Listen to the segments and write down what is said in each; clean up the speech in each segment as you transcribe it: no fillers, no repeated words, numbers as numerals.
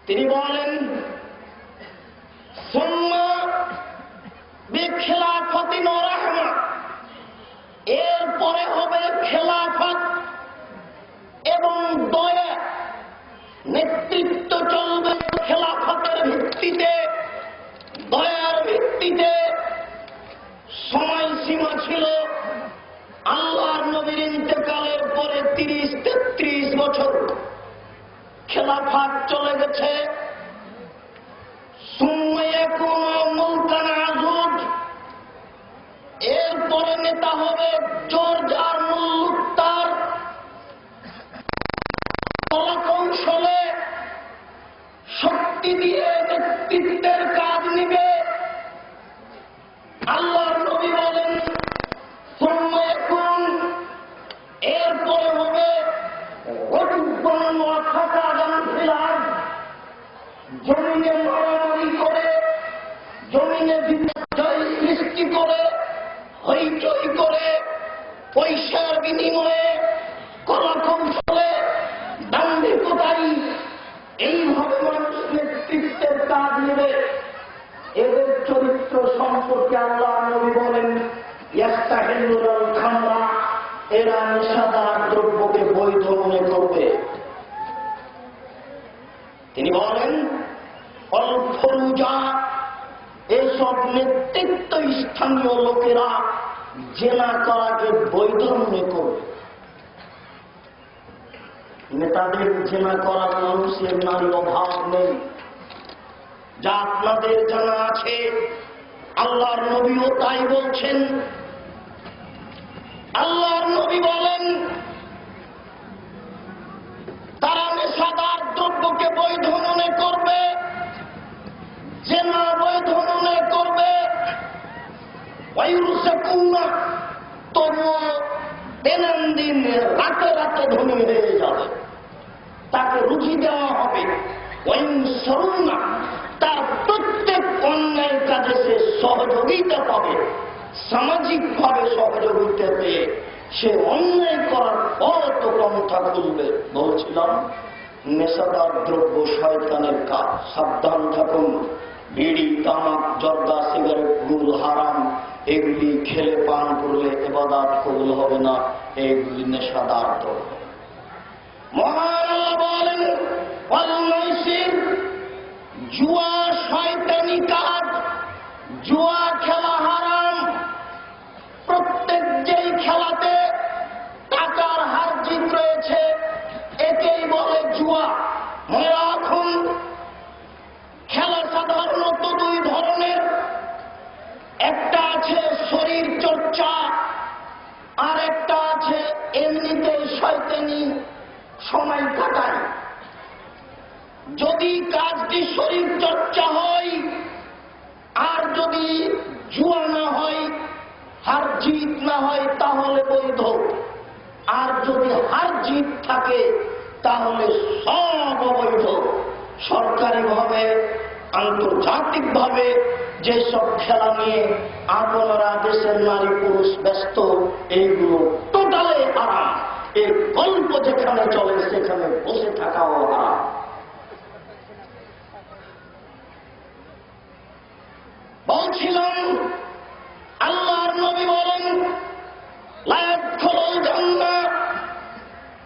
তিনি বলেন সুম্মা বিখিলাফাতিন ওয়া রাহমা, এরপরে হবে খেলাফত এবং দয়া। নেতৃত্ব চলবে খেলাফতের ভিত্তিতে, দয়ার ভিত্তিতে। সময়সীমা ছিল আল্লাহর নবীর ইন্তেকালের পরে 30-33 বছর খেলাফত চলে গেছে। এরপরে নেতা হবে জর্জ আর মুল্লুক্তার। কলাকৌশলে শক্তি দিয়ে নেতৃত্বের কাজ নিবে। আল্লাহর নবী বলেন এরপরে হবে জমিনে মারামারি করে, জমিনে বিপর্যয় সৃষ্টি করে, হইচই করে, পয়সার বিনিময়ে, কলাকৌশলে, দাম্ভিকতাই, এইভাবে মানুষ নেতৃত্বের কাজ নেবে। এদের চরিত্র সম্পর্কে আল্লাহ নবী বলেন ইয়াস্তাহিল্লুল খামরা, এরা নেশাদার দ্রব্যকে বৈধ মনে করবে। তিনি বলেন অল-ফুরুজা, এসব নেতৃত্ব স্থানীয় লোকেরা জেনা করাকে বৈধ মনে করবে। নেতাদের জেনা করার মানুষের নারীর অভাব নেই, যা আপনাদের জানা আছে। আল্লাহর নবীও তাই বলছেন। আল্লাহর নবী বলেন তারা নেশাদার দ্রব্যকে বৈধ মনে করবে, জেনা বৈধ মনে করবে। তবুও দৈনন্দিন রাতে রাতে ধনী হয়ে যাবে, তাকে রুচি দেওয়া হবে। তার প্রত্যেক অন্যায় কাজে সে সহযোগিতা পাবে। সামাজিকভাবে সহযোগিতা পেয়ে সে অন্যায় করার পর তো পন্থা খুলবে। বলছিলাম নেশাদার দ্রব্য শয়তানের কাজ, সাবধান থাকুন। বিড়ি, তামাক, জর্দা, সিগারেট, গুল হারাম। এগুলি খেলে পান করলে ইবাদত কবুল হবে না, এগুলি নেশাদার দ্রব্য। মহান আল্লাহ বলেন আল-মাইসির, জুয়া শয়তানি কাজ, জুয়া খেলা হারাম। প্রত্যেক যেই খেলাতে টাকার হার জিত রয়েছে একেই বলে জুয়া। মনে রাখুন, খেলা সাধারণত দুই ধরনের। একটা আছে শরীর চর্চা, আর একটা আছে এমনিতে শয়তানি সময় কাটায়। যদি কাজটি শরীর চর্চা হয় আর যদি জুয়া না হয়, হার জিত না হয়, তাহলে বৈধ। আর যদি হার জিত থাকে তাহলে সব অবৈধ। সরকারিভাবে, আন্তর্জাতিকভাবে যেসব খেলা নিয়ে আপনারা দেশের নারী পুরুষ ব্যস্ত, এইগুলো টোটালে হারাম। এর গল্প যেখানে চলে সেখানে বসে থাকাও হারাম। বলছিলাম আল্লাহর নবী বলেন লা ইয়াদখুলুল জান্নাহ,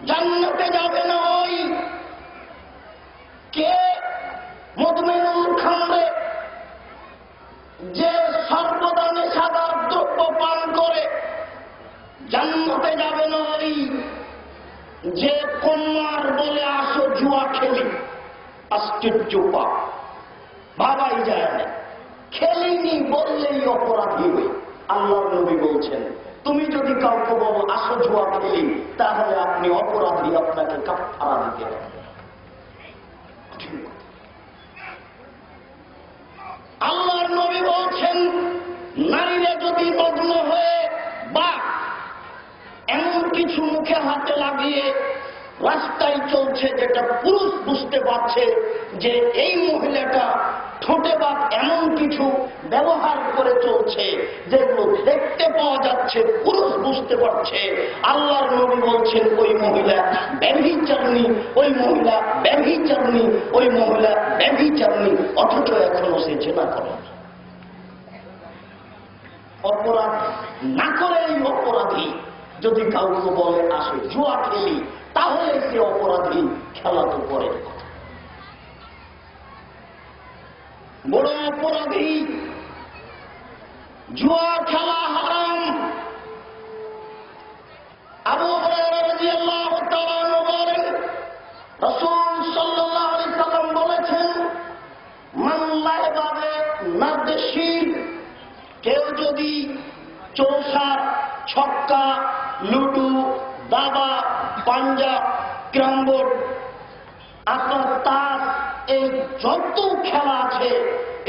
জান্নাতে যাবে না ওই কে মুদমিনুল খামরে, যে সর্বদা নেশাদার দ্রব্য পান করে। জান্নাতে যাবে না ওই যে কন্যার বলে আসো জুয়া খেলি। আশ্চর্য পাপ, ভাবাই যায় না। খেলিনি বললেই অপরাধী হই। আল্লাহর নবী বলছেন তুমি যদি কাউকে বলো আসো জুয়া খেলি, তাহলে আপনি অপরাধী, আপনাকে কাফারা দিতে হবে। আল্লাহর নবী বলছেন নারীরা যদি মগ্ন হয়ে বা এমন কিছু মুখে হাতে লাগিয়ে রাস্তায় চলছে, যেটা পুরুষ বুঝতে পারছে যে এই মহিলাটা ঠোঁটে বা এমন কিছু ব্যবহার করে চলছে যেগুলো দেখতে পাওয়া যাচ্ছে, পুরুষ বুঝতে পারছে। আল্লাহর নবী বলছেন ওই মহিলা ব্যভিচারিণী, ওই মহিলা ব্যভিচারিণী, ওই মহিলা ব্যভিচারিণী, অথচ এখনো সে জেনা করে। অপরাধ না করে এই অপরাধী যদি কাউকে বলে আসে জুয়া খেলি, তাহলে সে অপরাধী, খেলা তো পরে। বড় অপরাধী, জুয়া খেলা হারাম। আবু হুরায়রা রাদিয়াল্লাহু তাআলা আনহু বলেন, রাসূল সাল্লাল্লাহু আলাইহি সাল্লাম বলেছেন, মান লাইবা নারদেশির, কেউ যদি চৌসা, ছক্কা, লুডু, দাবা, পাঞ্জা, ক্যারমবোর্ড, আপনার তাস, এই যত খেলা আছে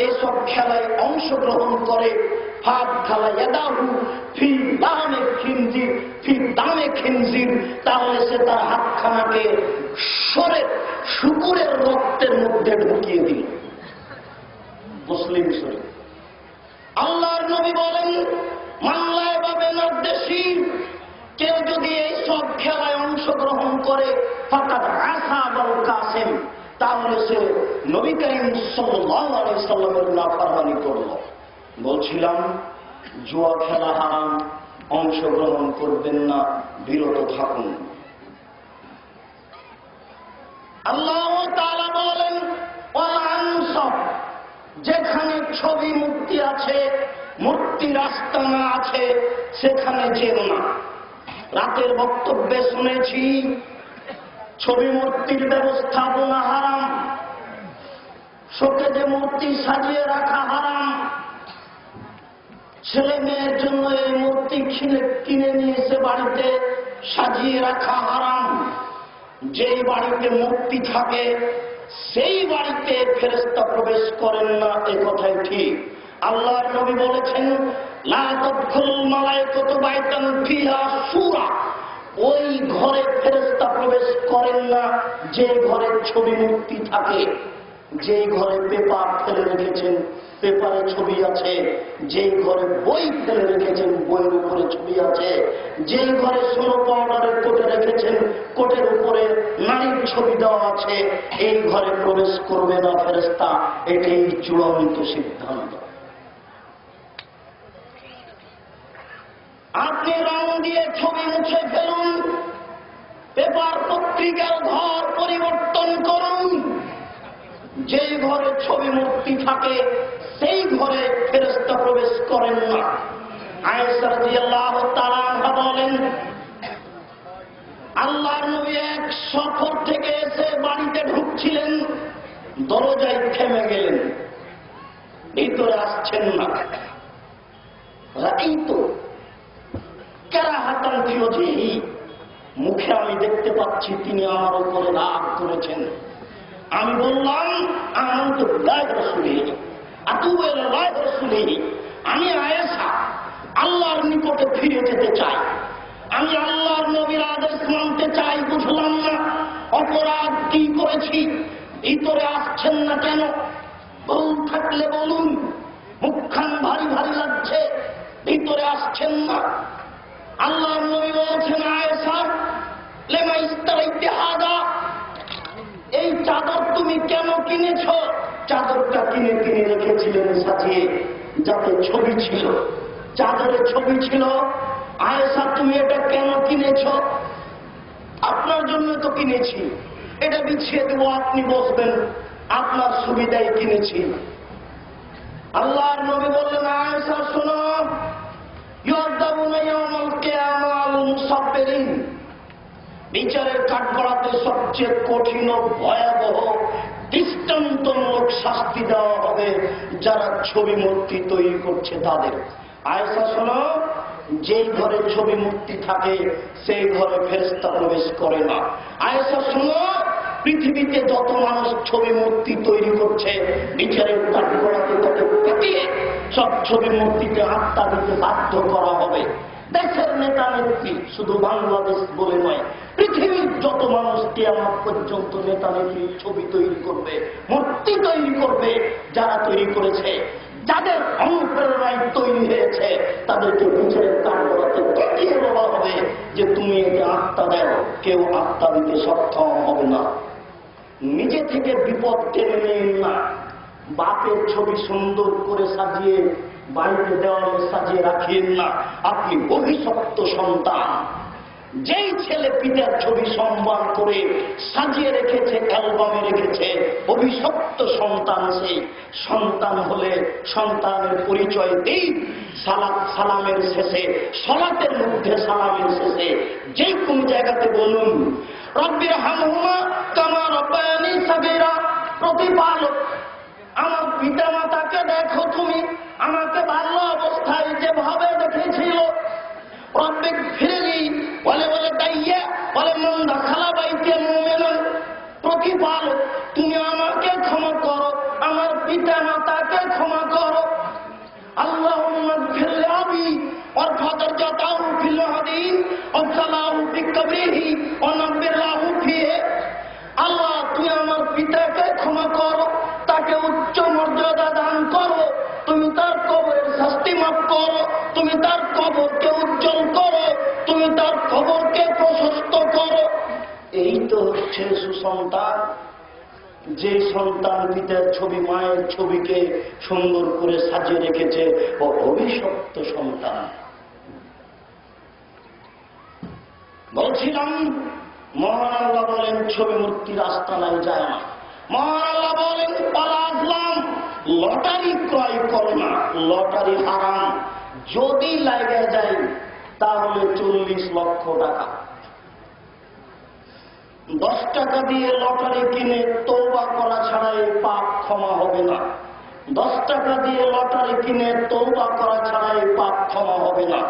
এইসব খেলায় অংশগ্রহণ করে, ফাঁদ খেলা ইয়াদাহু ফি দামে খিনজির, ফি দামে খিনজির, তাহলে সে তার হাতখানাকে শুকুরের রক্তের মধ্যে ঢুকিয়ে দিল। মুসলিম শরীফ। আল্লাহর নবী বলেন, মানলায় বাবে নারদেশি, কেউ যদি এই সব খেলায় অংশগ্রহণ করে ফাকাদ আসাবাল কাসেম, তাহলে সে নবী করিম সাল্লাল্লাহু আলাইহি সাল্লামের নাফরমানি করল। বলছিলাম জুয়া খেলা হারাম, অংশগ্রহণ করবেন না, বিরত থাকুন। আল্লাহ তাআলা বলেন, ওয়াল আনসাব, যেখানে ছবি মূর্তি আছে, মূর্তির আস্তানা আছে, সেখানে যেও না। রাতের বক্তব্যে শুনেছি ছবি মূর্তির ব্যবস্থাপনা হারাম, শোকেজে মূর্তি সাজিয়ে রাখা হারাম, ছেলে মেয়ের জন্য এই মূর্তি কিনে নিয়ে এসে বাড়িতে সাজিয়ে রাখা হারাম। যেই বাড়িতে মূর্তি থাকে সেই বাড়িতে ফেরেশতা প্রবেশ করেন না, এ কথাই ঠিক। আল্লাহর নবী বলেছেন, লা তাদখুলুল মালায়েকাতু বাইতান ফিহা সূরা, ওই ঘরে ফেরেশতা প্রবেশ করেন না যে ঘরে ছবি মূর্তি থাকে। যেই ঘরে পেপার ফেলে রেখেছেন, পেপারে ছবি আছে। যেই ঘরে বই ফেলে রেখেছেন, বইয়ের উপরে ছবি আছে। যেই ঘরে সোনো পাউডারের কোটে রেখেছেন, কোটের উপরে নারীর ছবি দেওয়া আছে, এই ঘরে প্রবেশ করবে না ফেরেশতা। এটাই চূড়ান্ত সিদ্ধান্ত। আপনি রং দিয়ে ছবি মুছে ফেলুন, পেপার পত্রিকার ঘর পরিবর্তন করুন। যেই ঘরে ছবি মূর্তি থাকে সেই ঘরে ফেরেশতা প্রবেশ করেন না। আয়েশা রাদিয়াল্লাহু তাআলা আনহা বলেন, আল্লাহর নবী এক সফর থেকে এসে বাড়িতে ঢুকছিলেন, দরজায় থেমে গেলেন, ভিতরে আসছেন না। রাইতু কারাহাতান ফি ওয়াজহিহি, মুখে আমি দেখতে পাচ্ছি তিনি আমার উপরে রাগ করেছেন। আমি বললাম, আমানতু বিল্লাহি ওয়া রাসূলিহি আতুবু ইলাল্লাহি ওয়া রাসূলিহি, আমি আয়েশা আল্লাহর নিকটে ফিরে যেতে চাই, আমি আল্লাহর নবীর আদেশ মানতে চাই। বুঝলাম না অপরাধ কি করেছি, ভিতরে আসছেন না কেন? ভুল থাকলে বলুন, মুখখান ভারী ভারী লাগছে, ভিতরে আসছেন না। আল্লাহর নবী বলছেন, আয়েশা লেমা ইস্তারাইতে হাদা, এই চাদর তুমি কেন কিনেছ? চাদরটা কিনে রেখেছিলেন সাজিয়ে, যাতে ছবি ছিল, চাদরে ছবি ছিল। আয়েশা তুমি এটা কেন কিনেছ? আপনার জন্য তো কিনেছি, এটা বিছিয়ে দেবো, আপনি বসবেন, আপনার সুবিধায় কিনেছি। আল্লাহর নবী বললেন, আয়েশা শোনো, ইউদাবুনা ইয়াউমাল কিয়ামাল মুসাফিরিন, বিচারের কাঠগড়াতে সবচেয়ে কঠিন ও ভয়াবহ দৃষ্টান্তমূলক শাস্তি দেওয়া হবে যারা ছবি মূর্তি তৈরি করছে তাদের। আয়েশা শোনো, যেই ঘরে ছবি মূর্তি থাকে সেই ঘরে ফেরেশতা প্রবেশ করে না। আয়েশা শোনো, পৃথিবীতে যত মানুষ ছবি মূর্তি তৈরি করছে, বিচারের কাঠগড়াতে তাকে পিটিয়ে সব ছবি মূর্তিতে আত্মা দিতে বাধ্য করা হবে। দেশের নেতা নেত্রী, শুধু বাংলাদেশ বলে নয়, পৃথিবীর যত মানুষ কিয়ামত পর্যন্ত নেতা নেত্রীর ছবি তৈরি করবে, মূর্তি তৈরি করবে, যারা তৈরি করেছে, যাদের অনুপ্রেরণায় তৈরি হয়েছে, তাদেরকে বিচারের কাঠগড়াতে দেখিয়ে বলা হবে যে তুমি একে আত্মা দাও। কেউ আত্মা দিতে সক্ষম হবে না। নিজে থেকে বিপদ টেনে নেন না। বাপের ছবি সুন্দর করে সাজিয়ে বাড়িতে দেওয়ালে সাজিয়ে রাখিয়েন না। আপনি অভিশপ্ত সন্তান। যেই ছেলে পিতার ছবি সম্মান করে সাজিয়ে রেখেছে, অ্যালবামে রেখেছে, অভিশপ্ত সন্তান। সেই সন্তান হলে সন্তানের পরিচয় দেই সালামের শেষে, সালাতের মধ্যে সালামের শেষে যে কোন জায়গাতে বলুন রব্বির হামহুমা কামা রব্বায়ানি সাগীরা। প্রতিপালক আমার পিতা মাতাকে দেখো, তুমি আমাকে বাল্য অবস্থায় যেভাবে দেখেছিল। রব্বিক ফিরলি বলে বলে দাইয়া বলে মন্দা খালা বাইতে মুমিনুন। প্রতিপালক তুমি আমাকে ক্ষমা করো, আমার পিতা মাতাকে ক্ষমা করো। আল্লাহুম্মা ইগফির লিআবি ওয়ারফা দারাজাতাহু ফিল হাদিন ওয়াসলাহু ফি কবরিহি ওয়া নাব্বির লাহু ফিহি। আল্লাহ তুমি আমার পিতাকে ক্ষমা করো, তাকে উচ্চ মর্যাদা দান করো, তুমি তার কবরের শাস্তি মাফ করো, তুমি তার কবরকে উজ্জ্বল করো, তুমি তার কবরকে প্রশস্ত করো। এই তো হচ্ছে সুসন্তান। যে সন্তান পিতার ছবি, মায়ের ছবিকে সুন্দর করে সাজিয়ে রেখেছে, ও অভিশপ্ত সন্তান। বলছিলাম মহান আল্লাহ বলেন ছবি মূর্তির আস্তানায় যায় না। মহান আল্লাহ বলেন পালা আসলাম, লটারি ক্রয় করো না, লটারি হারাম। যদি লাগে যায় তাহলে 40 লক্ষ টাকা। 10 টাকা দিয়ে লটারি কিনে তওবা করা ছাড়া এই পাপ ক্ষমা হবে না। 10 টাকা দিয়ে লটারি কিনে তওবা করা ছাড়া এই পাপ ক্ষমা হবে না।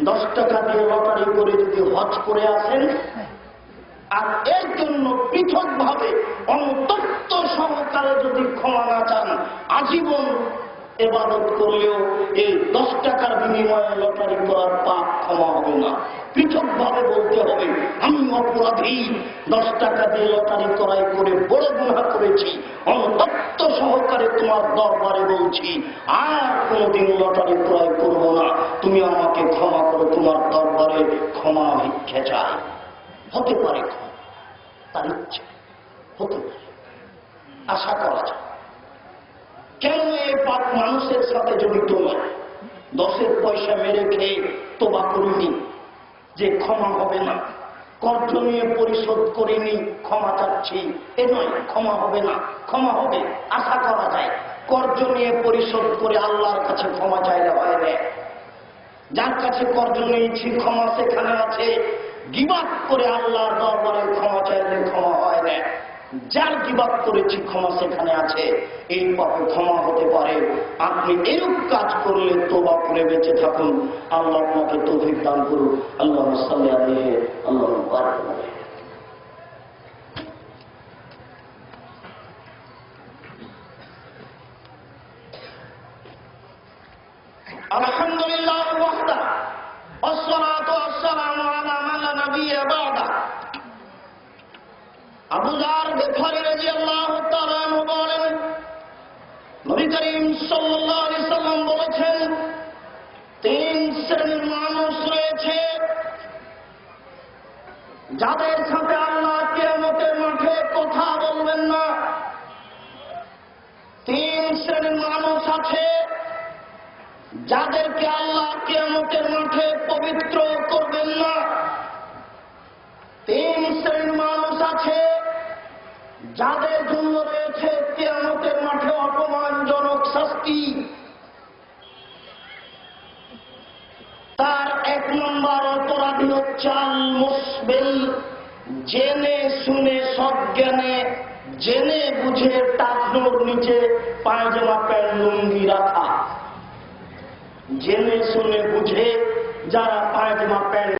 10 টাকা দিয়ে লটারি করে যদি হজ করে আসেন আর এর জন্য পৃথকভাবে অনুতপ্ত সহকারে যদি ক্ষমা না চান, আজীবন ইবাদত করলেও এই 10 টাকার বিনিময়ে লটারি করার পাপ ক্ষমা হবে না। পৃথকভাবে বলতে হবে আমি অপরাধী, 10 টাকা দিয়ে লটারি ক্রয় করে বড় গুনাহ করেছি, অনুতপ্ত সহকারে তোমার দরবারে বলছি আর কোনদিন লটারি ক্রয় করব না, তুমি আমাকে ক্ষমা করো, তোমার দরবারে ক্ষমা ভিক্ষা চাই। হতে পারে তার ইচ্ছে, হতে পারে, আশা করা যায়। কেন এই পাপ মানুষের সাথে জড়িত নয়? 10 পয়সা মেরে খেয়ে তোবা করিনি যে ক্ষমা হবে না, কর্জ নিয়ে পরিশোধ করিনি ক্ষমা চাচ্ছি এ নয়, ক্ষমা হবে না। ক্ষমা হবে, আশা করা যায়। কর্জ নিয়ে পরিশোধ করে আল্লাহর কাছে ক্ষমা চাইলে হয় না। যার কাছে কর্জ নিয়েছি ক্ষমা সেখানে আছে, গিবাত করে আল্লাহর দরবারে ক্ষমা চাইলে ক্ষমা হয় না। যার গিবাত করেছি ক্ষমা সেখানে আছে, এই পাপে ক্ষমা হতে পারে। আপনি এরূপ কাজ করলে তোবা করে বেঁচে থাকুন। আল্লাহ আপনাকে তৌফিক দান করুন। আল্লাহুম্মা সাল্লি আলাইহি আল্লাহুম্মা বারিক আলাইহি। আলহামদুলিল্লাহ ওয়াহদা والصلاة والسلام على من لا نبي بعده। আবু যার গিফারী রাদিয়াল্লাহু তাআলা আনহু বলেন, নবী করিম সাল্লাল্লাহু আলাইহি সাল্লাম বলেছেন 3 শ্রেণীর মানুষ রয়েছে যাদের সাথে আল্লাহ কিয়ামতের মাঠে কথা বলবেন না। 3 শ্রেণীর মানুষ আছে যাদেরকে আল্লাহ কিয়ামতের মাঠে পবিত্র করবেন না। 3 শ্রেণীর মানুষ আছে যাদের জন্য রয়েছে কিয়ামতের মাঠে অপমানজনক শাস্তি। তার 1 নম্বর অপরাধী হচ্ছে আল মুসবিল, জেনে শুনে সজ্ঞানে জেনে বুঝে টাকনোর নিচে পায়জামা প্যান্ট লুঙ্গি রাখা। জেনে শুনে বুঝে যারা পায়জামা প্যান্ট